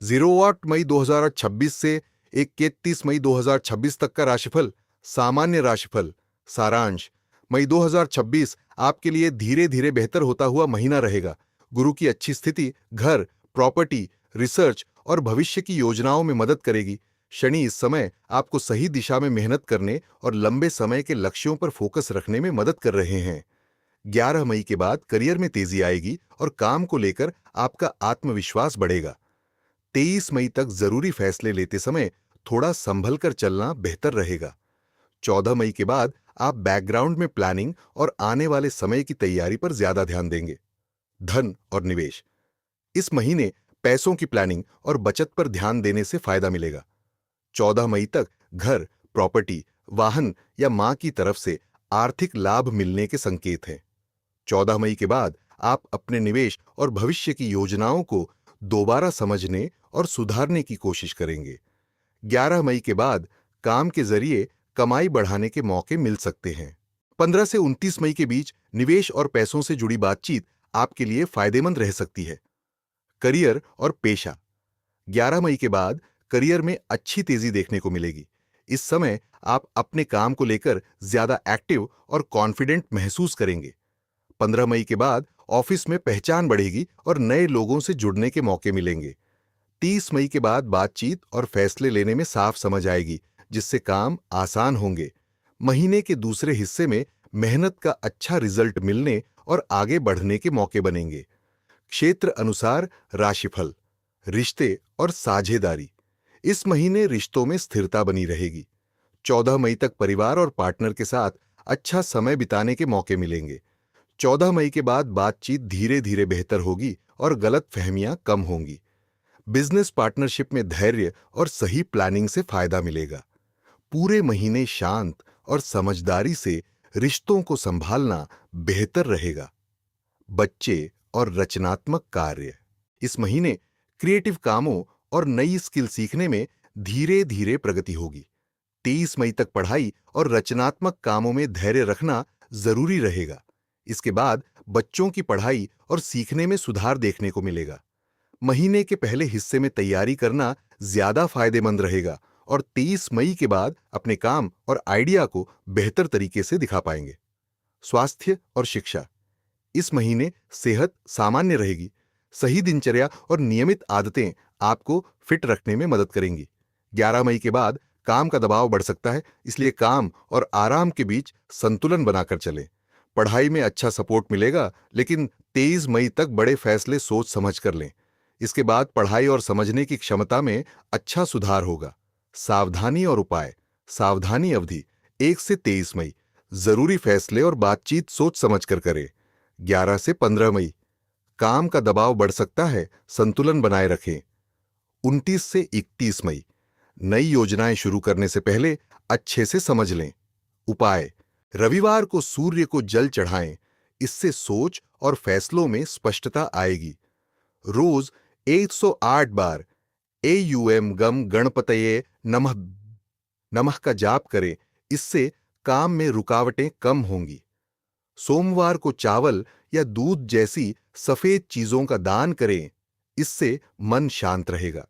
08 मई 2026 से 31 मई 2026 तक का राशिफल। सामान्य राशिफल सारांश। मई 2026 आपके लिए धीरे धीरे बेहतर होता हुआ महीना रहेगा। गुरु की अच्छी स्थिति घर, प्रॉपर्टी, रिसर्च और भविष्य की योजनाओं में मदद करेगी। शनि इस समय आपको सही दिशा में मेहनत करने और लंबे समय के लक्ष्यों पर फोकस रखने में मदद कर रहे हैं। 11 मई के बाद करियर में तेजी आएगी और काम को लेकर आपका आत्मविश्वास बढ़ेगा। 23 मई तक जरूरी फैसले लेते समय थोड़ा संभल कर चलना बेहतर रहेगा। 14 मई के बाद आप बैकग्राउंड में प्लानिंग और आने वाले समय की तैयारी पर ज्यादा ध्यान देंगे। धन और निवेश। इस महीने पैसों की प्लानिंग और बचत पर ध्यान देने से फायदा मिलेगा। 14 मई तक घर, प्रॉपर्टी, वाहन या मां की तरफ से आर्थिक लाभ मिलने के संकेत हैं। 14 मई के बाद आप अपने निवेश और भविष्य की योजनाओं को दोबारा समझने और सुधारने की कोशिश करेंगे। 11 मई के बाद काम के जरिए कमाई बढ़ाने के मौके मिल सकते हैं। 15 से 29 मई के बीच निवेश और पैसों से जुड़ी बातचीत आपके लिए फायदेमंद रह सकती है। करियर और पेशा। 11 मई के बाद करियर में अच्छी तेजी देखने को मिलेगी। इस समय आप अपने काम को लेकर ज्यादा एक्टिव और कॉन्फिडेंट महसूस करेंगे। 15 मई के बाद ऑफिस में पहचान बढ़ेगी और नए लोगों से जुड़ने के मौके मिलेंगे। 30 मई के बाद बातचीत और फैसले लेने में साफ समझ आएगी, जिससे काम आसान होंगे। महीने के दूसरे हिस्से में मेहनत का अच्छा रिजल्ट मिलने और आगे बढ़ने के मौके बनेंगे। क्षेत्र अनुसार राशिफल। रिश्ते और साझेदारी। इस महीने रिश्तों में स्थिरता बनी रहेगी। 14 मई तक परिवार और पार्टनर के साथ अच्छा समय बिताने के मौके मिलेंगे। 14 मई के बाद बातचीत धीरे धीरे बेहतर होगी और गलत फहमियां कम होंगी। बिजनेस पार्टनरशिप में धैर्य और सही प्लानिंग से फायदा मिलेगा। पूरे महीने शांत और समझदारी से रिश्तों को संभालना बेहतर रहेगा। बच्चे और रचनात्मक कार्य। इस महीने क्रिएटिव कामों और नई स्किल सीखने में धीरे धीरे प्रगति होगी। 23 मई तक पढ़ाई और रचनात्मक कामों में धैर्य रखना जरूरी रहेगा। इसके बाद बच्चों की पढ़ाई और सीखने में सुधार देखने को मिलेगा। महीने के पहले हिस्से में तैयारी करना ज्यादा फायदेमंद रहेगा और 23 मई के बाद अपने काम और आइडिया को बेहतर तरीके से दिखा पाएंगे। स्वास्थ्य और शिक्षा। इस महीने सेहत सामान्य रहेगी। सही दिनचर्या और नियमित आदतें आपको फिट रखने में मदद करेंगी। 11 मई के बाद काम का दबाव बढ़ सकता है, इसलिए काम और आराम के बीच संतुलन बनाकर चलें। पढ़ाई में अच्छा सपोर्ट मिलेगा, लेकिन 23 मई तक बड़े फैसले सोच समझ कर लें। इसके बाद पढ़ाई और समझने की क्षमता में अच्छा सुधार होगा। सावधानी और उपाय। सावधानी अवधि 1 से 23 मई। जरूरी फैसले और बातचीत सोच समझ कर करें। 11 से 15 मई। काम का दबाव बढ़ सकता है, संतुलन बनाए रखें। 29 से 31 मई। नई योजनाएं शुरू करने से पहले अच्छे से समझ लें। उपाय। रविवार को सूर्य को जल चढ़ाएं, इससे सोच और फैसलों में स्पष्टता आएगी। रोज 108 बार एयूएम गम गणपतये नमः नमः का जाप करें, इससे काम में रुकावटें कम होंगी। सोमवार को चावल या दूध जैसी सफेद चीजों का दान करें, इससे मन शांत रहेगा।